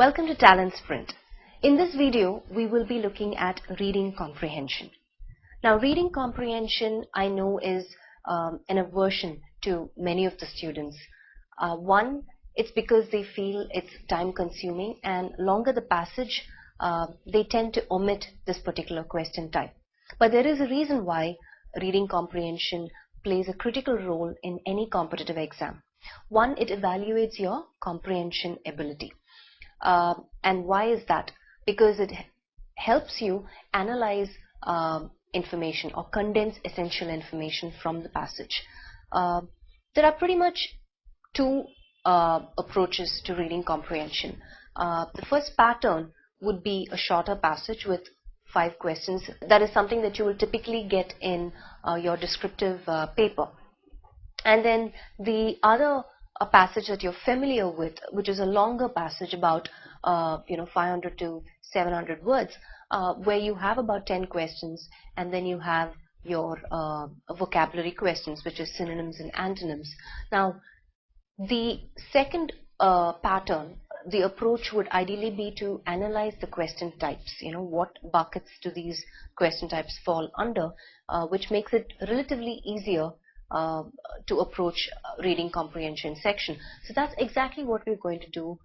Welcome to Talent Sprint. In this video, we will be looking at reading comprehension. Now, reading comprehension I know is an aversion to many of the students. One, it's because they feel it's time consuming, and longer the passage, they tend to omit this particular question type. But there is a reason why reading comprehension plays a critical role in any competitive exam. One, it evaluates your comprehension ability. And why is that? Because it helps you analyze information or condense essential information from the passage. There are pretty much two approaches to reading comprehension. The first pattern would be a shorter passage with 5 questions. That is something that you will typically get in your descriptive paper. And then the other passage that you're familiar with, which is a longer passage, about 500 to 700 words, where you have about 10 questions, and then you have your vocabulary questions, which is synonyms and antonyms. Now, the second pattern, the approach would ideally be to analyze the question types. What buckets do these question types fall under, which makes it relatively easier to approach reading comprehension section. So that's exactly what we're going to do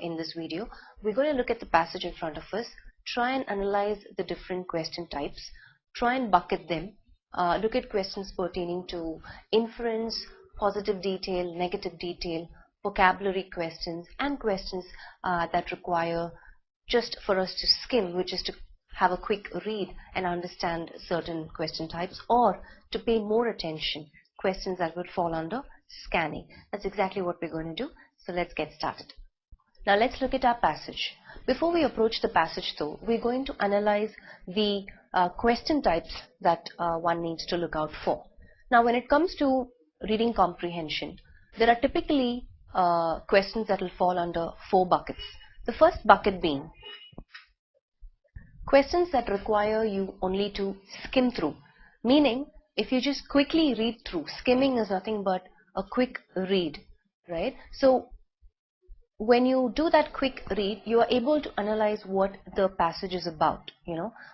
in this video. We're going to look at the passage in front of us, try and analyze the different question types, try and bucket them, look at questions pertaining to inference, positive detail, negative detail, vocabulary questions, and questions that require just for us to skim, which is to have a quick read and understand certain question types, or to pay more attention, questions that would fall under scanning. That's exactly what we're going to do. So let's get started. Now let's look at our passage. Before we approach the passage though, we're going to analyze the question types that one needs to look out for. Now when it comes to reading comprehension, there are typically questions that will fall under 4 buckets. The first bucket being questions that require you only to skim through, meaning if you just quickly read through, skimming is nothing but a quick read, right? So when you do that quick read, you are able to analyze what the passage is about,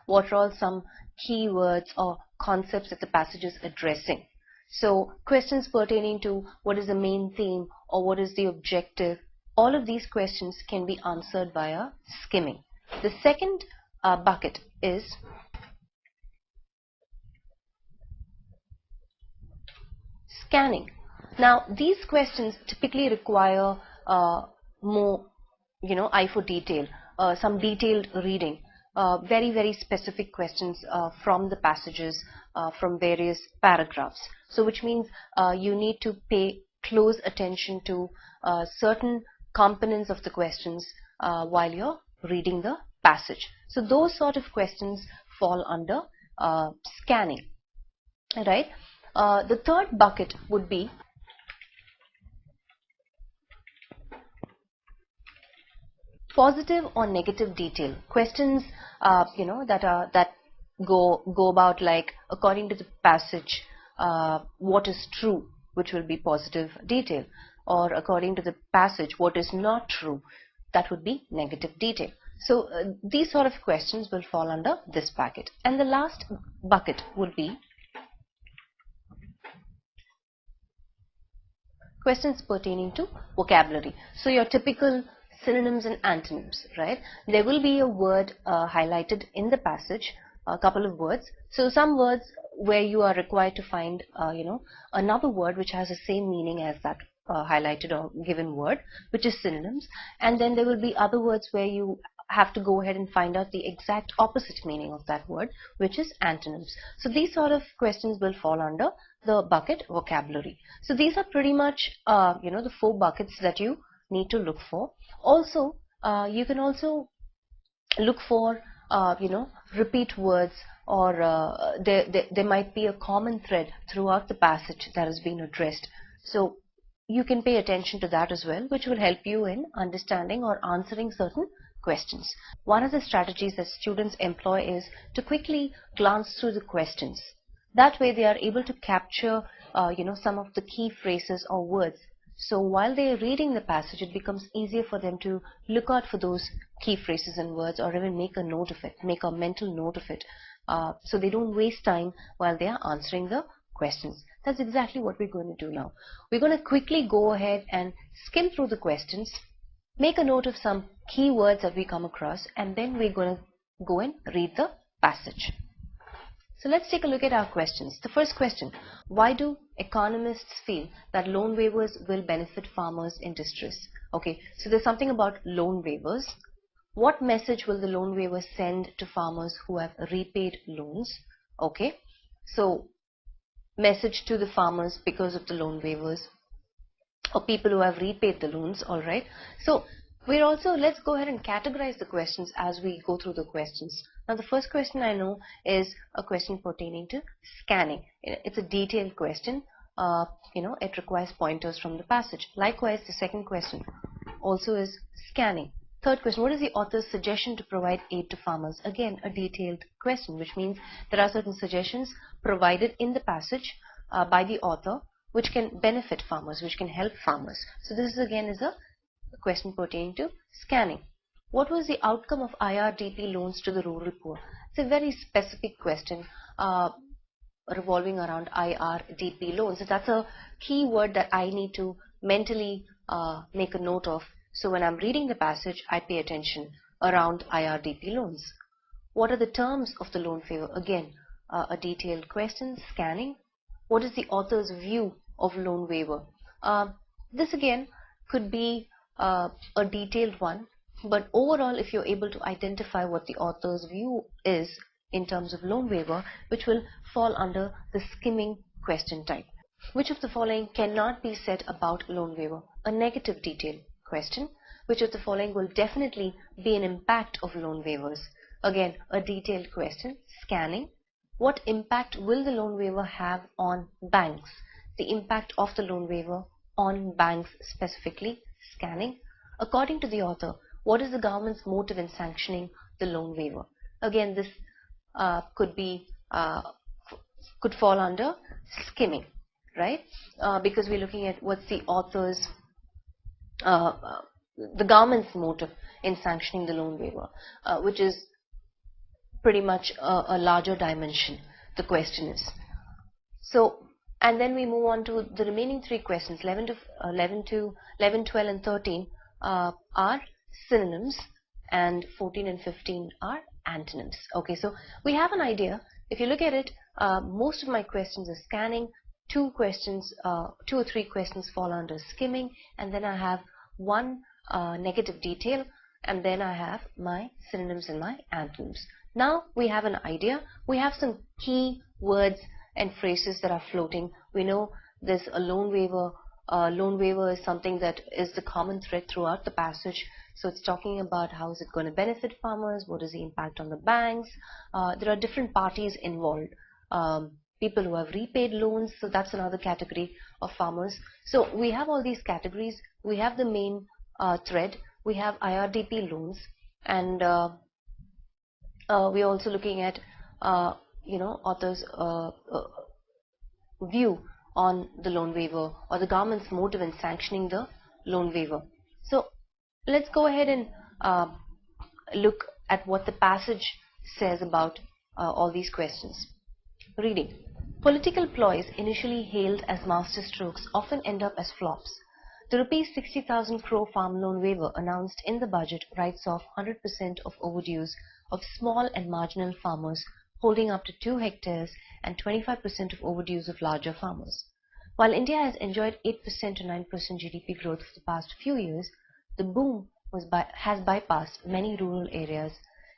what are all some keywords or concepts that the passage is addressing. So questions pertaining to what is the main theme or what is the objective, all of these questions can be answered via skimming. The second bucket is scanning. Now these questions typically require more eye for detail, some detailed reading, very specific questions from the passages, from various paragraphs. So which means you need to pay close attention to certain components of the questions while you're reading the passage. So those sort of questions fall under scanning, right? The third bucket would be positive or negative detail, questions that go about, like, according to the passage, what is true, which will be positive detail, or according to the passage, what is not true, that would be negative detail. So these sort of questions will fall under this bucket. And the last bucket would be questions pertaining to vocabulary. So your typical synonyms and antonyms, right? There will be a word highlighted in the passage, a couple of words. So some words where you are required to find another word which has the same meaning as that highlighted or given word, which is synonyms. And then there will be other words where you have to go ahead and find out the exact opposite meaning of that word, which is antonyms. So these sort of questions will fall under the bucket vocabulary. So these are pretty much the 4 buckets that you need to look for. Also, you can also look for repeat words, or there might be a common thread throughout the passage that has been addressed. So you can pay attention to that as well, which will help you in understanding or answering certain questions. One of the strategies that students employ is to quickly glance through the questions. That way they are able to capture some of the key phrases or words So while they are reading the passage, it becomes easier for them to look out for those key phrases and words, or even make a note of it, make a mental note of it, so they don't waste time while they are answering the questions. That's exactly what we're going to do now. We're going to quickly go ahead and skim through the questions, make a note of some key words that we come across, and then we're going to go and read the passage. So let's take a look at our questions. The first question: why do economists feel that loan waivers will benefit farmers in distress? Okay, so there's something about loan waivers. What message will the loan waiver send to farmers who have repaid loans? Okay, so message to the farmers because of the loan waivers, or people who have repaid the loans. All right, so we're also, let's go ahead and categorize the questions as we go through the questions. Now the first question I know is a question pertaining to scanning. It's a detailed question. It requires pointers from the passage. Likewise, the second question also is scanning. Third question: what is the author's suggestion to provide aid to farmers? Again, a detailed question, which means there are certain suggestions provided in the passage by the author which can benefit farmers, which can help farmers. So this is again is a question pertaining to scanning. What was the outcome of IRDP loans to the rural poor? It's a very specific question revolving around IRDP loans. So that's a key word that I need to mentally make a note of. So when I'm reading the passage, I pay attention around IRDP loans. What are the terms of the loan favor? Again, a detailed question. Scanning. What is the author's view of loan waiver? This again could be a detailed one, but overall, if you're able to identify what the author's view is in terms of loan waiver, which will fall under the skimming question type. Which of the following cannot be said about loan waiver? A negative detail question. Which of the following will definitely be an impact of loan waivers? Again, a detailed question. Scanning. What impact will the loan waiver have on banks? The impact of the loan waiver on banks specifically. Scanning. According to the author, what is the government's motive in sanctioning the loan waiver? Again, this could fall under skimming, right? Because we're looking at what's the author's, the government's motive in sanctioning the loan waiver, which is pretty much a larger dimension, the question is. So, and then we move on to the remaining three questions. 11, 12 and 13 are synonyms, and 14 and 15 are antonyms. Okay, so we have an idea. If you look at it, most of my questions are scanning. Two or three questions fall under skimming, and then I have one negative detail, and then I have my synonyms and my antonyms. Now we have an idea. We have some key words and phrases that are floating. We know there's a loan waiver. Loan waiver is something that is the common thread throughout the passage. So it's talking about how is it going to benefit farmers, what is the impact on the banks. There are different parties involved. People who have repaid loans, so that's another category of farmers. So we have all these categories. We have the main thread. We have IRDP loans, and we're also looking at author's view on the loan waiver, or the government's motive in sanctioning the loan waiver. So let's go ahead and look at what the passage says about all these questions. Reading. Political ploys initially hailed as masterstrokes often end up as flops. The rupees 60,000 crore farm loan waiver announced in the budget writes off 100% of overdues of small and marginal farmers holding up to 2 hectares and 25% of overdues of larger farmers. While India has enjoyed 8% to 9% GDP growth for the past few years, the boom has bypassed many rural areas,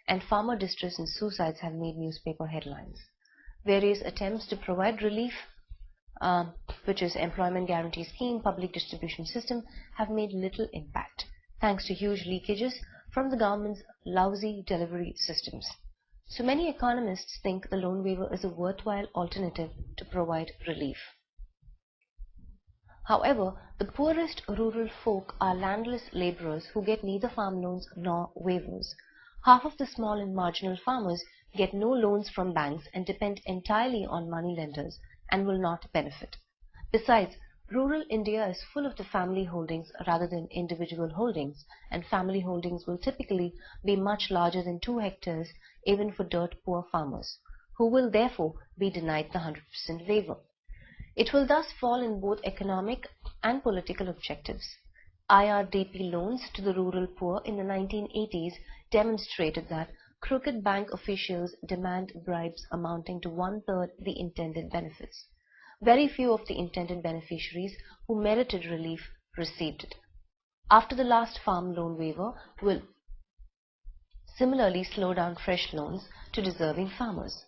and farmer distress and suicides have made newspaper headlines. Various attempts to provide relief, which is Employment Guarantee Scheme, public distribution system, have made little impact, thanks to huge leakages from the government's lousy delivery systems. So many economists think the loan waiver is a worthwhile alternative to provide relief. However, the poorest rural folk are landless laborers who get neither farm loans nor waivers. Half of the small and marginal farmers get no loans from banks and depend entirely on moneylenders and will not benefit. Besides, Rural India is full of the family holdings rather than individual holdings, and family holdings will typically be much larger than 2 hectares even for dirt poor farmers, who will therefore be denied the 100% waiver. It will thus fall in both economic and political objectives. IRDP loans to the rural poor in the 1980s demonstrated that crooked bank officials demand bribes amounting to 1/3 the intended benefits. Very few of the intended beneficiaries who merited relief received it. After the last farm loan waiver will similarly slow down fresh loans to deserving farmers.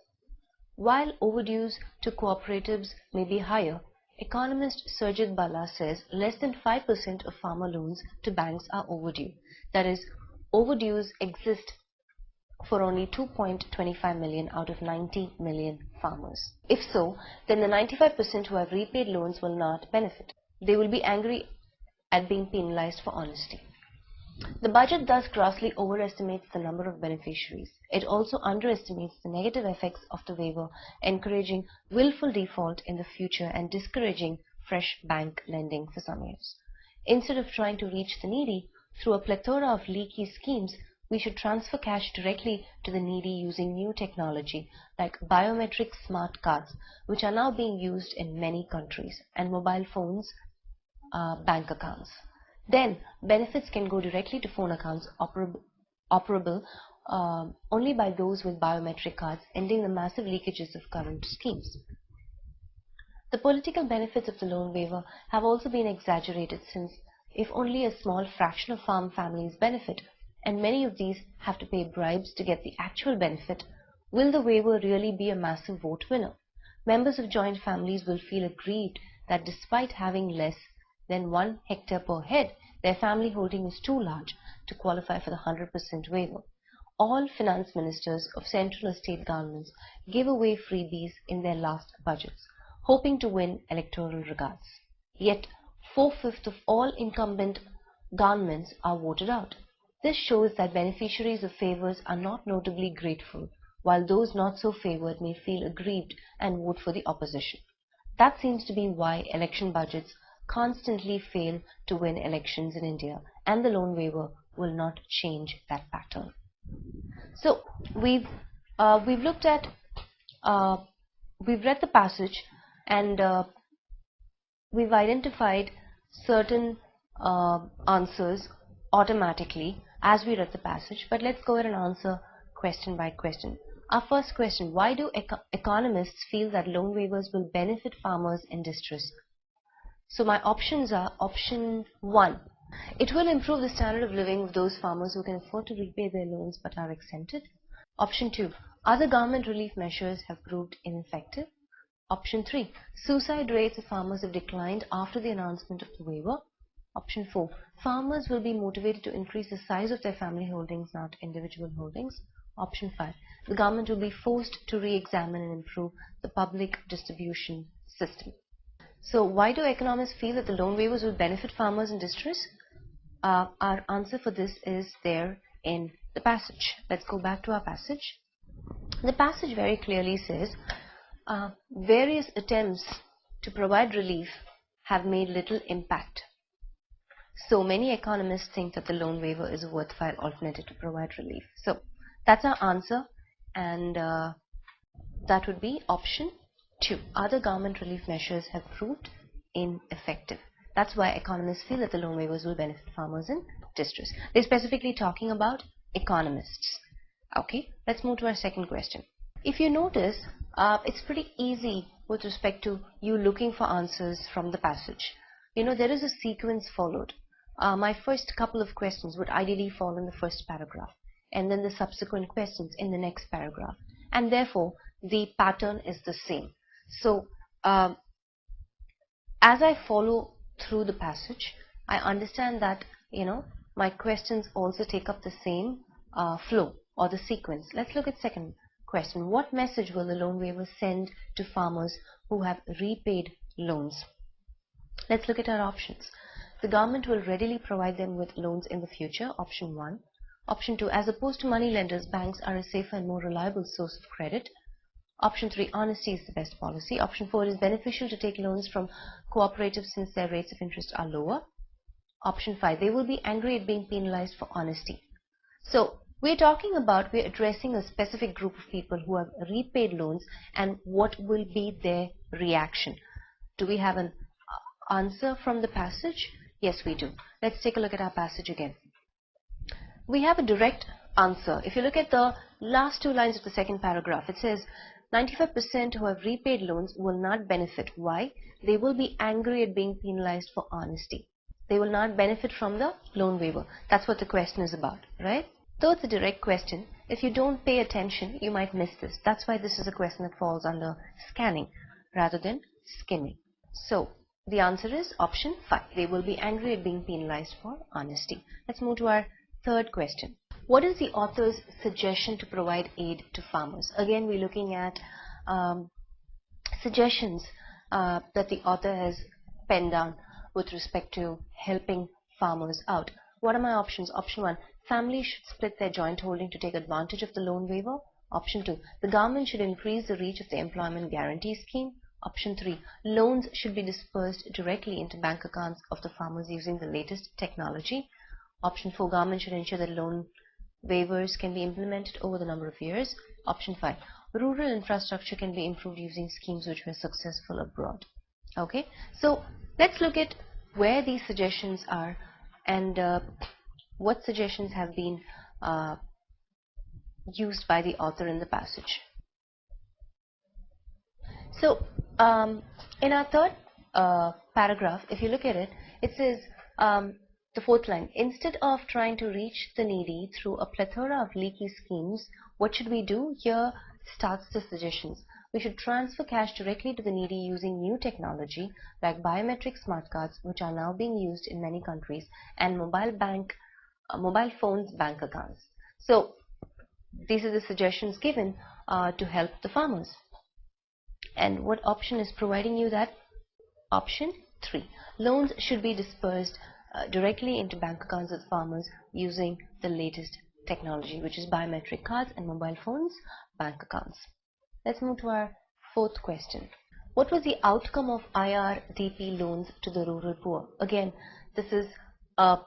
While overdues to cooperatives may be higher, economist Surjit Bala says less than 5% of farmer loans to banks are overdue. That is, overdues exist for only 2.25 million out of 90 million farmers. If so, then the 95% who have repaid loans will not benefit. They will be angry at being penalized for honesty. The budget thus grossly overestimates the number of beneficiaries. It also underestimates the negative effects of the waiver, encouraging willful default in the future and discouraging fresh bank lending for some years. Instead of trying to reach the needy through a plethora of leaky schemes, we should transfer cash directly to the needy using new technology like biometric smart cards, which are now being used in many countries, and mobile phones bank accounts. Then benefits can go directly to phone accounts operable only by those with biometric cards, ending the massive leakages of current schemes. The political benefits of the loan waiver have also been exaggerated, since if only a small fraction of farm families benefit, and many of these have to pay bribes to get the actual benefit, will the waiver really be a massive vote winner? Members of joint families will feel aggrieved that despite having less than 1 hectare per head, their family holding is too large to qualify for the 100% waiver. All finance ministers of central or state governments gave away freebies in their last budgets, hoping to win electoral regards. Yet 4/5 of all incumbent governments are voted out. This shows that beneficiaries of favors are not notably grateful, while those not so favored may feel aggrieved and vote for the opposition. That seems to be why election budgets constantly fail to win elections in India, and the loan waiver will not change that pattern. So we've looked at we've read the passage, and we've identified certain answers automatically as we read the passage, but let's go ahead and answer question by question. Our first question: why do economists feel that loan waivers will benefit farmers in distress? So my options are: option 1, it will improve the standard of living of those farmers who can afford to repay their loans but are exempted. Option 2, other government relief measures have proved ineffective. Option 3, suicide rates of farmers have declined after the announcement of the waiver. Option 4, farmers will be motivated to increase the size of their family holdings, not individual holdings. Option 5, the government will be forced to re-examine and improve the public distribution system. So why do economists feel that the loan waivers will benefit farmers in distress? Our answer for this is there in the passage. Let's go back to our passage. The passage very clearly says various attempts to provide relief have made little impact. So many economists think that the loan waiver is a worthwhile alternative to provide relief. So that's our answer, and that would be option 2. Other government relief measures have proved ineffective. That's why economists feel that the loan waivers will benefit farmers in distress. They're specifically talking about economists. Okay, let's move to our second question. If you notice, it's pretty easy with respect to you looking for answers from the passage. There is a sequence followed. My first couple of questions would ideally fall in the first paragraph, and then the subsequent questions in the next paragraph, and therefore the pattern is the same. So as I follow through the passage, I understand that my questions also take up the same flow or the sequence. Let's look at second question. What message will the loan waiver send to farmers who have repaid loans? Let's look at our options. The government will readily provide them with loans in the future, option 1. Option 2, as opposed to money lenders, banks are a safer and more reliable source of credit. Option 3, honesty is the best policy. Option 4, it is beneficial to take loans from cooperatives since their rates of interest are lower. Option 5, they will be angry at being penalized for honesty. So we're addressing a specific group of people who have repaid loans and what will be their reaction. Do we have an answer from the passage? Yes, we do. Let's take a look at our passage again. We have a direct answer. If you look at the last two lines of the second paragraph, it says 95% who have repaid loans will not benefit. Why? They will be angry at being penalized for honesty. They will not benefit from the loan waiver. That's what the question is about, right? Though it's a direct question, if you don't pay attention, you might miss this. That's why this is a question that falls under scanning rather than skimming. So the answer is option 5. They will be angry at being penalized for honesty. Let's move to our third question. What is the author's suggestion to provide aid to farmers? Again, we're looking at suggestions that the author has penned down with respect to helping farmers out. What are my options? Option 1, families should split their joint holding to take advantage of the loan waiver. Option 2, the government should increase the reach of the employment guarantee scheme. Option 3, loans should be dispersed directly into bank accounts of the farmers using the latest technology. Option 4, government should ensure that loan waivers can be implemented over the number of years. Option 5, rural infrastructure can be improved using schemes which were successful abroad. Okay, so let's look at where these suggestions are and what suggestions have been used by the author in the passage. So in our third paragraph, if you look at it, it says the fourth line, instead of trying to reach the needy through a plethora of leaky schemes, what should we do? Here starts the suggestions. We should transfer cash directly to the needy using new technology like biometric smart cards, which are now being used in many countries, and mobile phones bank accounts. So these are the suggestions given to help the farmers. And what option is providing you that? Option 3. Loans should be dispersed directly into bank accounts of farmers using the latest technology, which is biometric cards and mobile phones bank accounts. Let's move to our fourth question. What was the outcome of IRDP loans to the rural poor? Again, this is a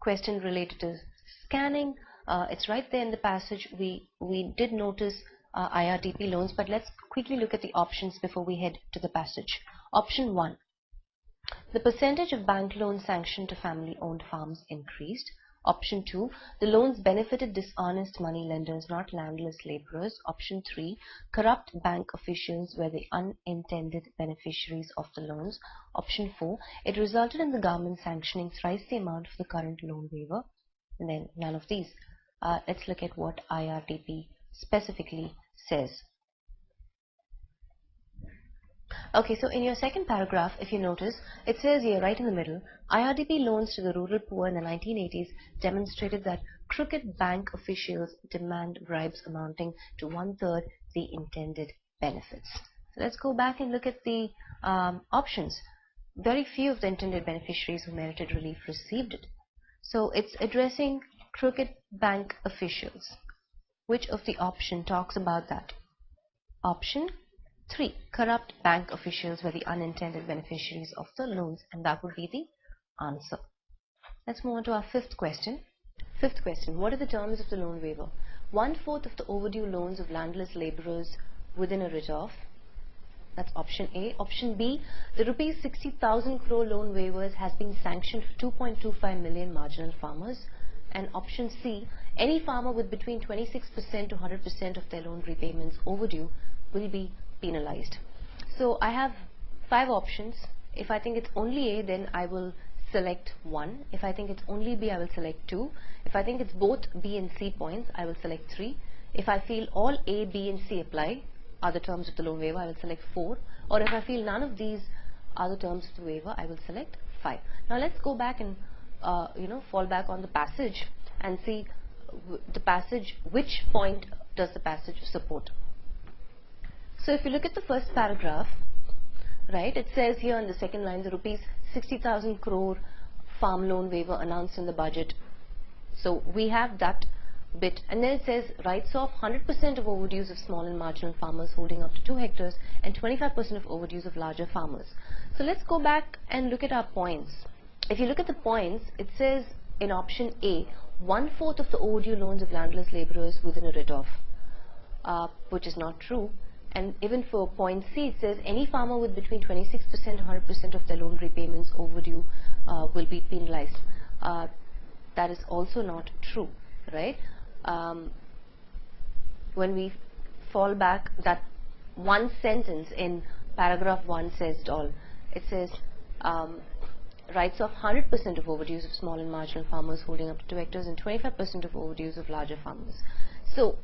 question related to scanning. It's right there in the passage. We did notice IRDP loans, but let's quickly look at the options before we head to the passage. Option 1, the percentage of bank loans sanctioned to family-owned farms increased. Option 2, the loans benefited dishonest money lenders, not landless laborers. Option 3, corrupt bank officials were the unintended beneficiaries of the loans. Option 4, it resulted in the government sanctioning thrice the amount of the current loan waiver. And then none of these. Let's look at what IRDP specifically says. Okay, so in your second paragraph, if you notice, it says here right in the middle, IRDP loans to the rural poor in the 1980s demonstrated that crooked bank officials demand bribes amounting to 1/3 the intended benefits. So let's go back and look at the options. Very few of the intended beneficiaries who merited relief received it. So it's addressing crooked bank officials. Which of the option talks about that? Option 3, corrupt bank officials were the unintended beneficiaries of the loans, and that would be the answer. Let's move on to our fifth question. Fifth question, what are the terms of the loan waiver? 1/4 of the overdue loans of landless laborers within a write-off. That's option A. Option B, the rupees 60,000 crore loan waivers has been sanctioned for 2.25 million marginal farmers. And option C, any farmer with between 26% to 100% of their loan repayments overdue will be penalized. So I have 5 options. If I think it's only A, then I will select 1. If I think it's only B, I will select 2. If I think it's both B and C points, I will select 3. If I feel all A, B and C apply, are the terms of the loan waiver, I will select 4. Or if I feel none of these are the terms of the waiver, I will select 5. Now let's go back and fall back on the passage and see the passage, which point does the passage support. So if you look at the first paragraph, right, it says here on the second line, the rupees 60,000 crore farm loan waiver announced in the budget. So we have that bit, and then it says writes off 100% of overdues of small and marginal farmers holding up to 2 hectares and 25% of overdues of larger farmers. So let's go back and look at our points. If you look at the points, it says in option A, 1/4 of the overdue loans of landless laborers within a writ-off, which is not true. And even for point C, it says any farmer with between 26% and 100% of their loan repayments overdue will be penalized. That is also not true, right? When we fall back, that one sentence in paragraph 1 says it all. It says writes off 100% of overdues of small and marginal farmers holding up to 2 hectares and 25% of overdues of larger farmers. So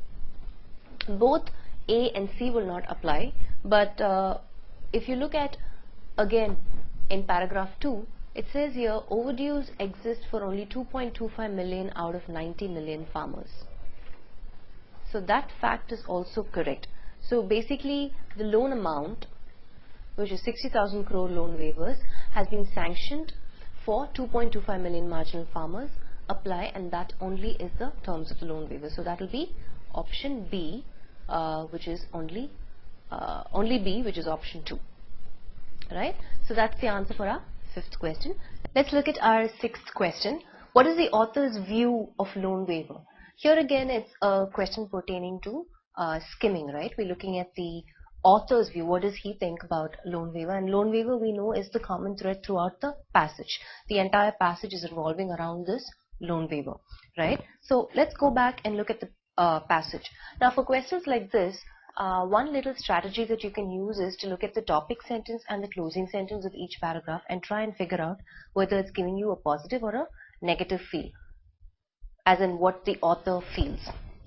both A and C will not apply, but if you look at again in paragraph 2, it says here overdues exist for only 2.25 million out of 90 million farmers. So that fact is also correct. So basically the loan amount, which is 60,000 crore loan waivers, has been sanctioned for 2.25 million marginal farmers, apply, and that only is the terms of the loan waiver. So that will be option B, which is only B, which is option 2, right? So that's the answer for our 5th question. Let's look at our 6th question. What is the author's view of loan waiver? Here again, it's a question pertaining to skimming, right? We're looking at the author's view. What does he think about loan waiver? And loan waiver, we know, is the common thread throughout the passage. The entire passage is revolving around this loan waiver, right? So let's go back and look at the passage. Now for questions like this, one little strategy that you can use is to look at the topic sentence and the closing sentence of each paragraph and try and figure out whether it's giving you a positive or a negative feel, as in what the author feels.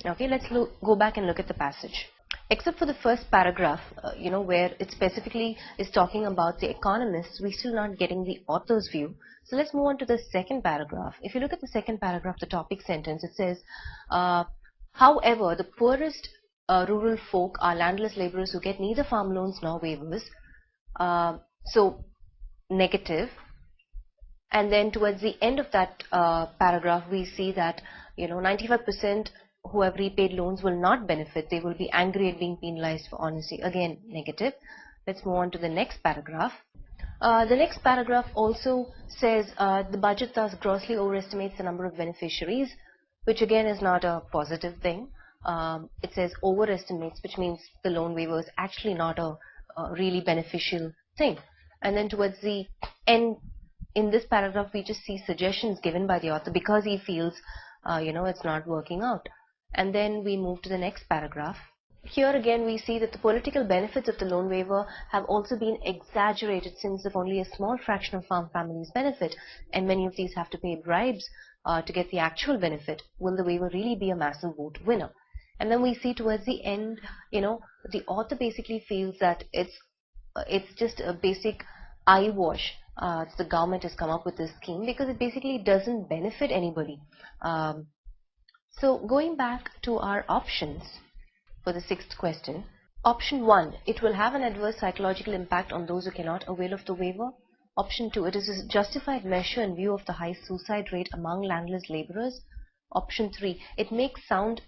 Okay, let's go back and look at the passage. Except for the first paragraph, where it specifically is talking about the economists, we're still not getting the author's view. So let's move on to the second paragraph. If you look at the second paragraph, the topic sentence, it says, however, the poorest rural folk are landless laborers who get neither farm loans nor waivers. So negative. And then towards the end of that paragraph, we see that 95% who have repaid loans will not benefit. They will be angry at being penalized for honesty. Again, negative. Let's move on to the next paragraph. The next paragraph also says the budget thus grossly overestimates the number of beneficiaries, which again is not a positive thing. It says overestimates, which means the loan waiver is actually not a really beneficial thing. And then towards the end, in this paragraph, we just see suggestions given by the author because he feels, it's not working out. And then we move to the next paragraph. Here again, we see that the political benefits of the loan waiver have also been exaggerated, since if only a small fraction of farm families benefit, and many of these have to pay bribes to get the actual benefit, will the waiver really be a massive vote winner? And then we see towards the end, the author basically feels that it's just a basic eyewash. The government has come up with this scheme because it basically doesn't benefit anybody. So going back to our options for the 6th question. Option 1, it will have an adverse psychological impact on those who cannot avail of the waiver. Option 2, it is a justified measure in view of the high suicide rate among landless laborers. Option 3, it makes sound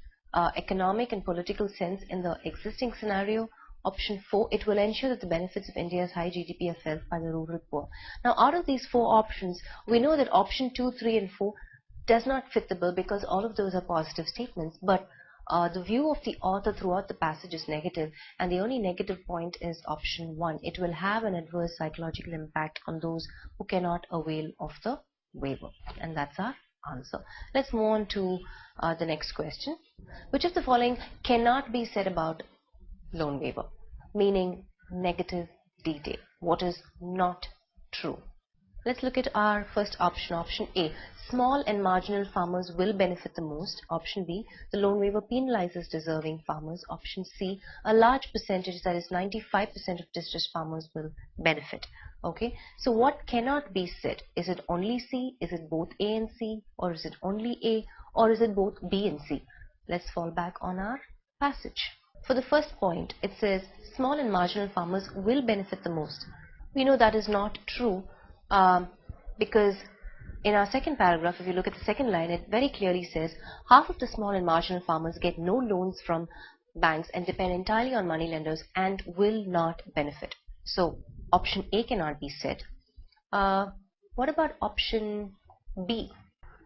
economic and political sense in the existing scenario. Option 4, it will ensure that the benefits of India's high GDP are felt by the rural poor. Now, out of these 4 options, we know that option 2, 3 and 4 does not fit the bill because all of those are positive statements, but the view of the author throughout the passage is negative, and the only negative point is option 1. It will have an adverse psychological impact on those who cannot avail of the waiver, and that's our answer. Let's move on to the next question. Which of the following cannot be said about loan waiver? Meaning negative detail. What is not true? Let's look at our first option, option A. Small and marginal farmers will benefit the most. Option B, the loan waiver penalizes deserving farmers. Option C, a large percentage, that is 95% of distressed farmers will benefit. Okay, so what cannot be said? Is it only C? Is it both A and C? Or is it only A? Or is it both B and C? Let's fall back on our passage. For the first point, it says small and marginal farmers will benefit the most. We know that is not true because in our second paragraph, if you look at the second line, it very clearly says half of the small and marginal farmers get no loans from banks and depend entirely on moneylenders and will not benefit. So option A cannot be said. What about option B?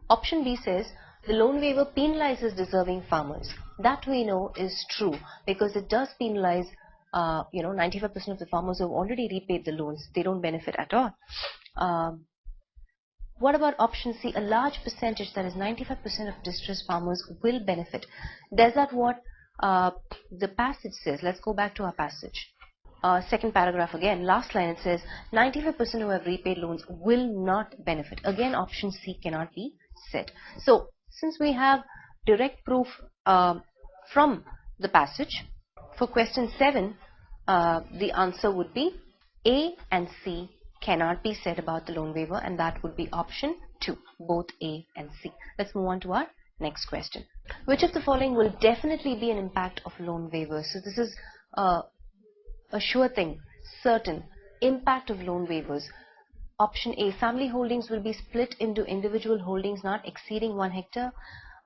Option B says the loan waiver penalizes deserving farmers. That we know is true because it does penalize 95% of the farmers who have already repaid the loans. They don't benefit at all. What about option C? A large percentage, that is 95% of distressed farmers, will benefit. Does that what the passage says? Let's go back to our passage. Second paragraph again, last line, it says 95% who have repaid loans will not benefit. Again, option C cannot be said. So since we have direct proof from the passage, for question 7, the answer would be A and C cannot be said about the loan waiver, and that would be option 2, both A and C. Let's move on to our next question. Which of the following will definitely be an impact of loan waiver? So this is a sure thing, certain impact of loan waivers. Option A, family holdings will be split into individual holdings not exceeding 1 hectare.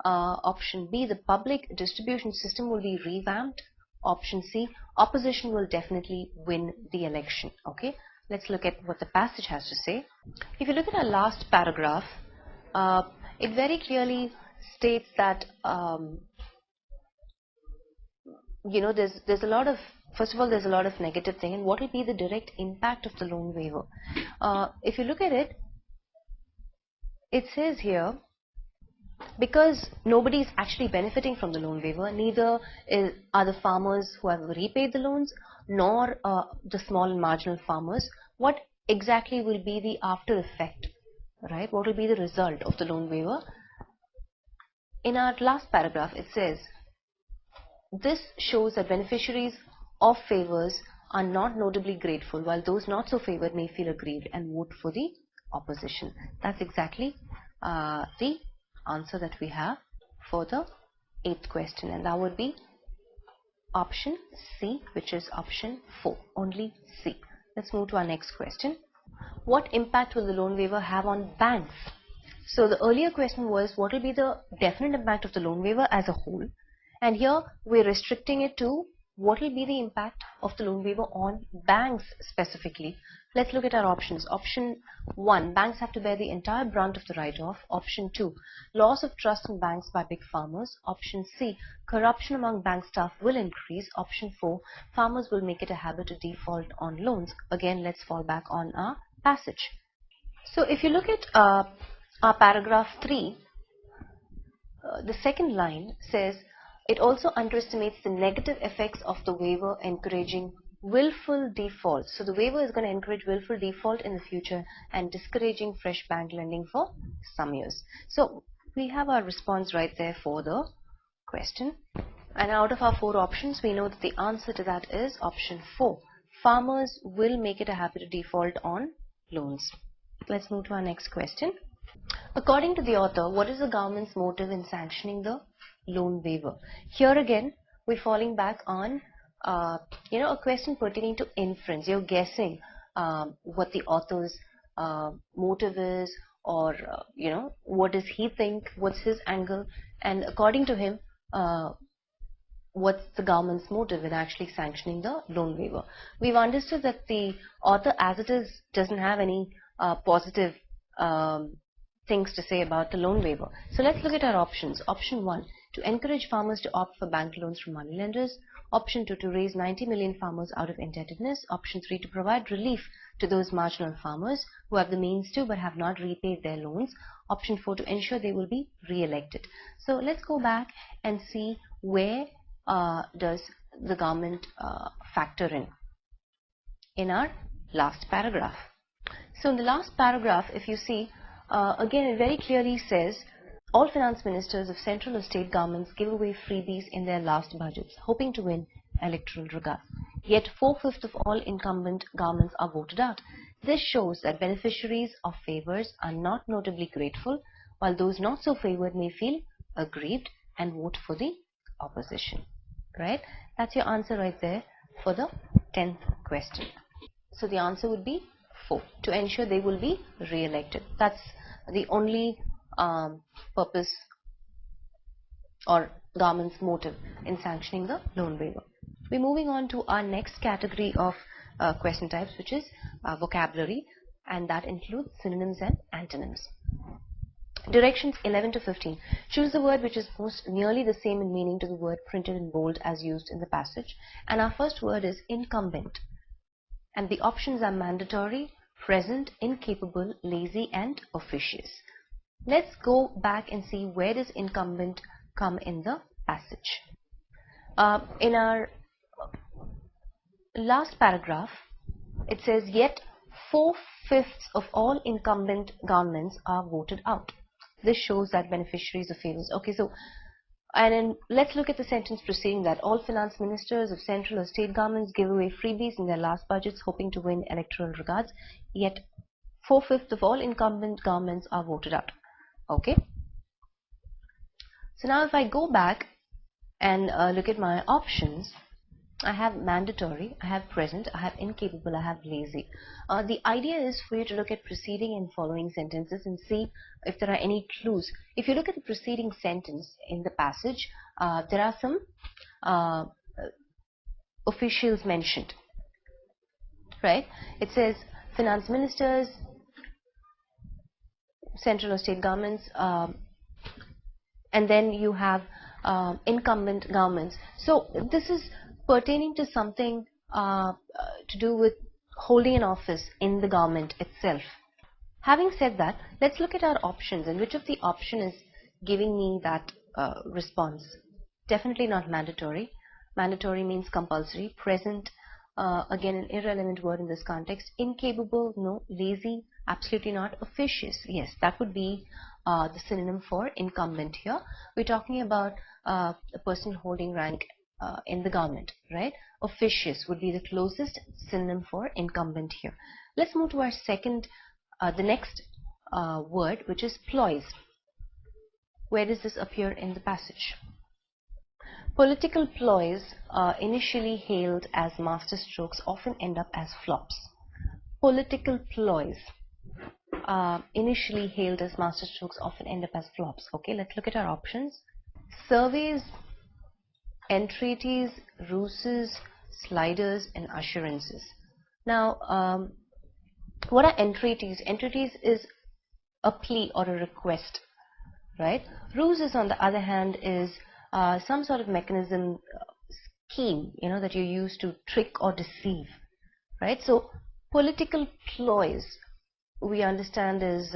Option B, the public distribution system will be revamped. Option C, opposition will definitely win the election. Okay, let's look at what the passage has to say. If you look at our last paragraph, it very clearly states that there's a lot of, first of all, there's a lot of negative thing, and what will be the direct impact of the loan waiver? If you look at it, it says here, because nobody is actually benefiting from the loan waiver, neither are the farmers who have repaid the loans, nor the small and marginal farmers. What exactly will be the after effect, right? What will be the result of the loan waiver? In our last paragraph, it says, this shows that beneficiaries of favors are not notably grateful, while those not so favored may feel aggrieved and vote for the opposition. That's exactly the answer that we have for the 8th question, and that would be option C, which is option 4, only C. Let's move to our next question. What impact will the loan waiver have on banks? So the earlier question was what will be the definite impact of the loan waiver as a whole, and here we're restricting it to what will be the impact of the loan waiver on banks specifically. Let's look at our options. Option 1, banks have to bear the entire brunt of the write-off. Option 2, loss of trust in banks by big farmers. Option C, corruption among bank staff will increase. Option 4, farmers will make it a habit to default on loans. Again, let's fall back on our passage. So if you look at our paragraph 3, the second line says, it also underestimates the negative effects of the waiver encouraging willful default. So the waiver is going to encourage willful default in the future and discouraging fresh bank lending for some years. So we have our response right there for the question. And out of our 4 options, we know that the answer to that is option 4. Farmers will make it a habit to default on loans. Let's move to our next question. According to the author, what is the government's motive in sanctioning the loan waiver? Here again, we're falling back on a question pertaining to inference. You're guessing what the author's motive is, or what does he think, what's his angle, and according to him, what's the government's motive in actually sanctioning the loan waiver. We've understood that the author as it is doesn't have any positive things to say about the loan waiver. So let's look at our options. Option 1, to encourage farmers to opt for bank loans from moneylenders. Option 2, to raise 90 million farmers out of indebtedness. Option 3, to provide relief to those marginal farmers who have the means to but have not repaid their loans. Option 4, to ensure they will be re-elected. So let's go back and see where does the government factor in our last paragraph. So in the last paragraph, if you see, again it very clearly says, all finance ministers of central or state governments give away freebies in their last budgets, hoping to win electoral regard. Yet 4/5 of all incumbent governments are voted out. This shows that beneficiaries of favors are not notably grateful, while those not so favored may feel aggrieved and vote for the opposition. Right? That's your answer right there for the 10th question. So the answer would be 4, to ensure they will be re-elected. That's the only purpose or government's motive in sanctioning the loan waiver. We're moving on to our next category of question types, which is vocabulary, and that includes synonyms and antonyms. Directions 11 to 15. Choose the word which is most nearly the same in meaning to the word printed in bold as used in the passage. And our first word is incumbent. And the options are mandatory, present, incapable, lazy, and officious. Let's go back and see where does incumbent come in the passage. In our last paragraph, it says, yet 4/5 of all incumbent governments are voted out. This shows that beneficiaries of favors. Okay, so, and then let's look at the sentence preceding that. All finance ministers of central or state governments give away freebies in their last budgets, hoping to win electoral regards. Yet 4/5 of all incumbent governments are voted out. Okay. So now if I go back and look at my options, I have mandatory, I have present, I have incapable, I have lazy. The idea is for you to look at preceding and following sentences and see if there are any clues. If you look at the preceding sentence in the passage, there are some officials mentioned, right? It says finance ministers, central or state governments, and then you have incumbent governments. So this is pertaining to something to do with holding an office in the government itself. Having said that, let's look at our options and which of the option is giving me that response. Definitely not mandatory. Mandatory means compulsory. Present, again an irrelevant word in this context. Incapable, no. Lazy, absolutely not. Officious, yes, that would be the synonym for incumbent here. We're talking about a person holding rank in the government, right? Officious would be the closest synonym for incumbent here. Let's move to our second, the next word, which is ploys. Where does this appear in the passage? Political ploys, initially hailed as masterstrokes, often end up as flops. Political ploys, initially hailed as masterstrokes, often end up as flops. Okay, let's look at our options. Surveys, entreaties, ruses, sliders, and assurances. Now, what are entreaties? Entreaties is a plea or a request, right? Ruses, on the other hand, is some sort of mechanism, scheme, that you use to trick or deceive, right? So, political ploys, we understand is,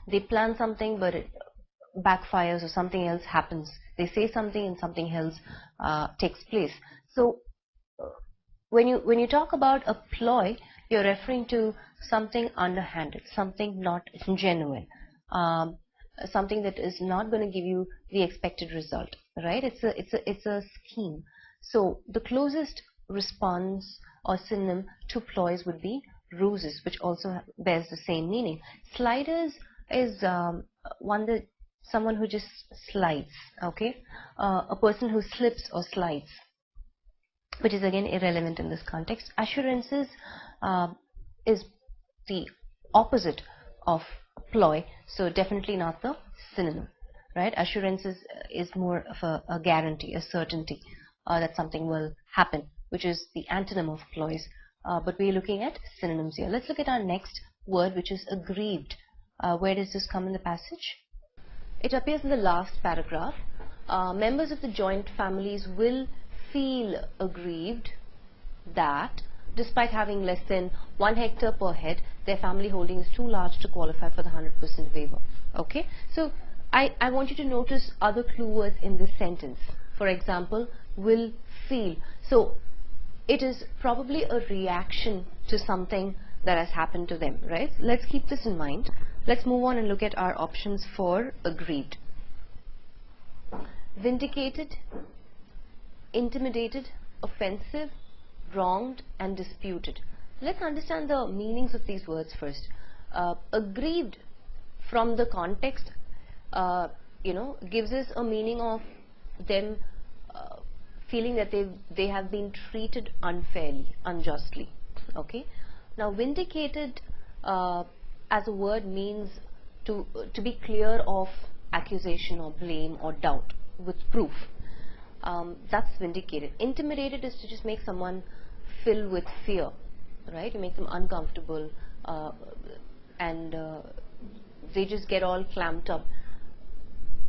they plan something, but it backfires or something else happens. They say something and something else takes place. So when you talk about a ploy, you're referring to something underhanded, something not genuine, something that is not going to give you the expected result, right? It's a scheme. So the closest response or synonym to ploys would be ruses, which also bears the same meaning. Sliders is someone who just slides, okay? A person who slips or slides, which is again irrelevant in this context. Assurances is the opposite of ploy, so definitely not the synonym, right? Assurances is more of a guarantee, a certainty that something will happen, which is the antonym of ploys. But we're looking at synonyms here. Let's look at our next word, which is aggrieved. Where does this come in the passage? It appears in the last paragraph. Members of the joint families will feel aggrieved that despite having less than 1 hectare per head, their family holding is too large to qualify for the 100% waiver. Okay, so I want you to notice other clue words in this sentence. For example, will feel. So it is probably a reaction to something that has happened to them, right? Let's keep this in mind. Let's move on and look at our options for aggrieved. Vindicated, intimidated, offensive, wronged, and disputed. Let's understand the meanings of these words first. Aggrieved, from the context, gives us a meaning of them feeling that they have been treated unfairly, unjustly. Okay. Now, vindicated as a word means to be clear of accusation or blame or doubt with proof. That's vindicated. Intimidated is to just make someone fill with fear, right? You make them uncomfortable, and they just get all clamped up.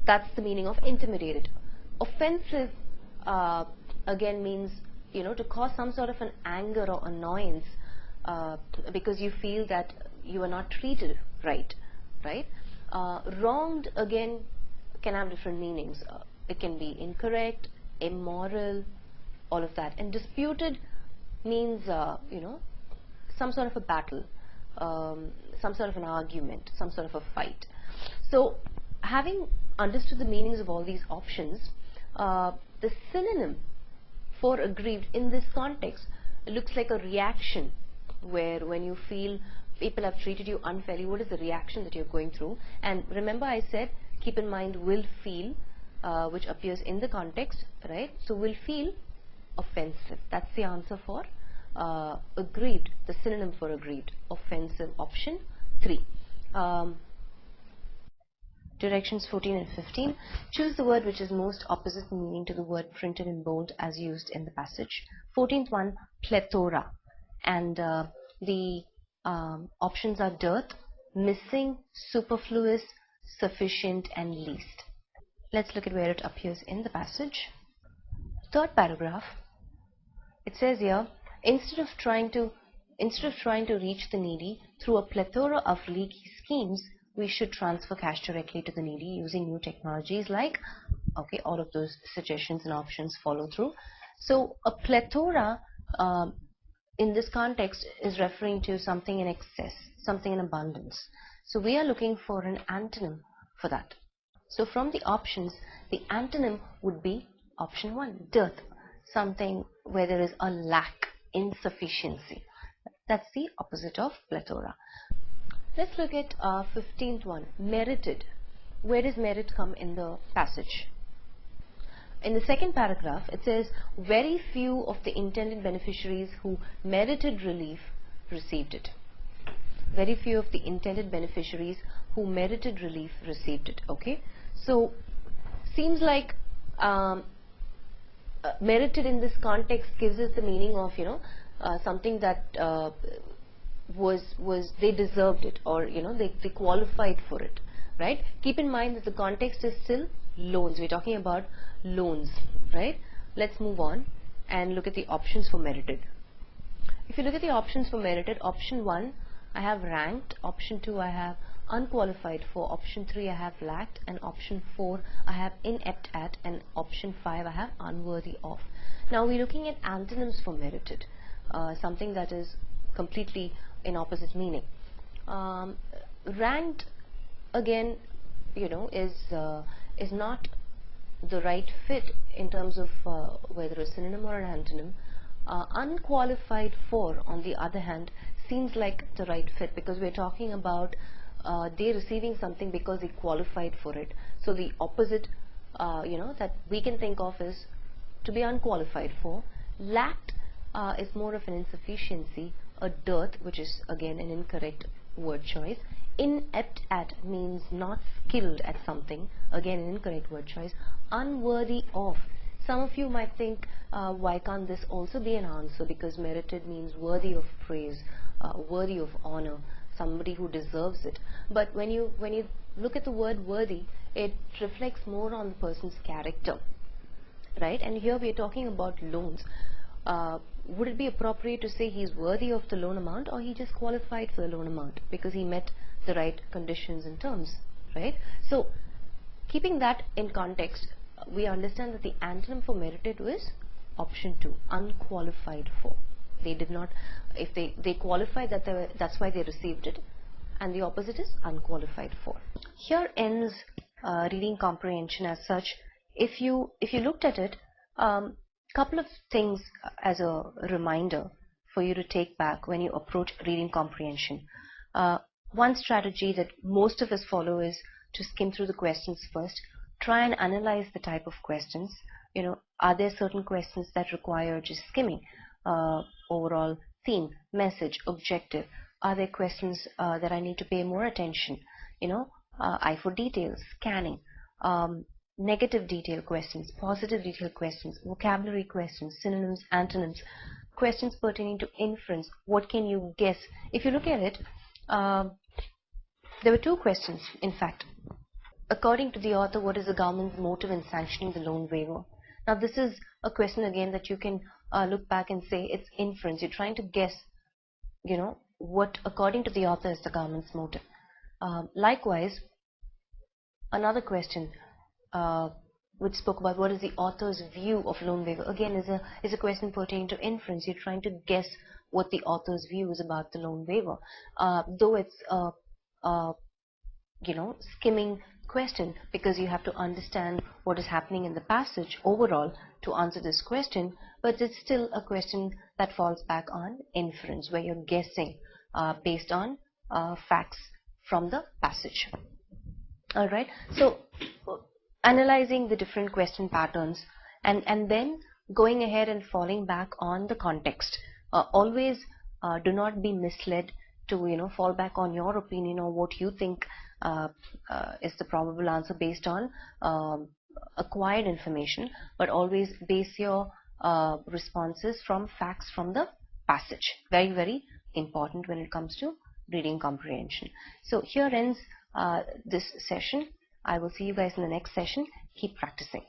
That's the meaning of intimidated. Offensive again means, you know, to cause some sort of an anger or annoyance because you feel that you are not treated right, right? Wronged again can have different meanings. It can be incorrect, immoral, all of that. And disputed means, you know, some sort of a battle, some sort of an argument, some sort of a fight. So having understood the meanings of all these options, the synonym for aggrieved in this context looks like a reaction, where when you feel people have treated you unfairly, what is the reaction that you're going through? And remember I said, keep in mind will feel, which appears in the context, right? So will feel offensive. That's the answer for aggrieved, the synonym for aggrieved, offensive, option 3. Directions 14 and 15. Choose the word which is most opposite in meaning to the word printed in bold as used in the passage. 14th one, plethora. And the options are dearth, missing, superfluous, sufficient, and least. Let's look at where it appears in the passage. Third paragraph, it says here, instead of trying to reach the needy through a plethora of leaky schemes, we should transfer cash directly to the needy using new technologies like, okay, all of those suggestions and options follow through. So a plethora in this context is referring to something in excess, something in abundance. So we are looking for an antonym for that. So from the options, the antonym would be option 1, dearth, something where there is a lack, insufficiency. That's the opposite of plethora. Let's look at 15th one, merited. Where does merit come in the passage? In the second paragraph, it says, very few of the intended beneficiaries who merited relief received it. Very few of the intended beneficiaries who merited relief received it. Okay, so seems like merited in this context gives us the meaning of, you know, something that was they deserved it, or you know, they qualified for it, right? Keep in mind that the context is still loans. We're talking about loans, right? Let's move on and look at the options for merited. If you look at the options for merited, option 1 I have ranked, option 2 I have unqualified for, option 3 I have lacked, and option 4 I have inept at, and option 5 I have unworthy of. Now we're looking at antonyms for merited, something that is completely in opposite meaning. Ranked again, you know, is not the right fit in terms of whether a synonym or an antonym. Unqualified for, on the other hand, seems like the right fit, because we're talking about they receiving something because they qualified for it. So the opposite, you know, that we can think of is to be unqualified for. Lacked is more of an insufficiency, a dearth, which is again an incorrect word choice. Inept at means not skilled at something, again an incorrect word choice. Unworthy of, some of you might think, why can't this also be an answer, because merited means worthy of praise, worthy of honor, somebody who deserves it. But when you look at the word worthy, it reflects more on the person's character, right? And here we are talking about loans. Would it be appropriate to say he's worthy of the loan amount, or he just qualified for the loan amount because he met the right conditions and terms, right? So keeping that in context, we understand that the antonym for merited was option 2, unqualified for. They did not, if they qualified, that's why they received it, and the opposite is unqualified for. Here ends reading comprehension as such. If you looked at it, couple of things as a reminder for you to take back when you approach reading comprehension. One strategy that most of us follow is to skim through the questions first. Try and analyze the type of questions. You know, are there certain questions that require just skimming? Overall theme, message, objective. Are there questions that I need to pay more attention? You know, I for details, scanning, negative detail questions, positive detail questions, vocabulary questions, synonyms, antonyms, questions pertaining to inference. What can you guess? If you look at it, there were two questions, in fact. According to the author, what is the government's motive in sanctioning the loan waiver? Now, this is a question again that you can look back and say it's inference. You're trying to guess, what according to the author is the government's motive. Likewise, another question which spoke about what is the author's view of loan waiver, again is a question pertaining to inference. You're trying to guess what the author's view is about the loan waiver, though it's skimming question, because you have to understand what is happening in the passage overall to answer this question, but it's still a question that falls back on inference, where you're guessing based on facts from the passage. All right, so analyzing the different question patterns and then going ahead and falling back on the context. Always do not be misled to fall back on your opinion or what you think is the probable answer based on acquired information, but always base your responses from facts from the passage. Very, very important when it comes to reading comprehension. So here ends this session. I will see you guys in the next session. Keep practicing.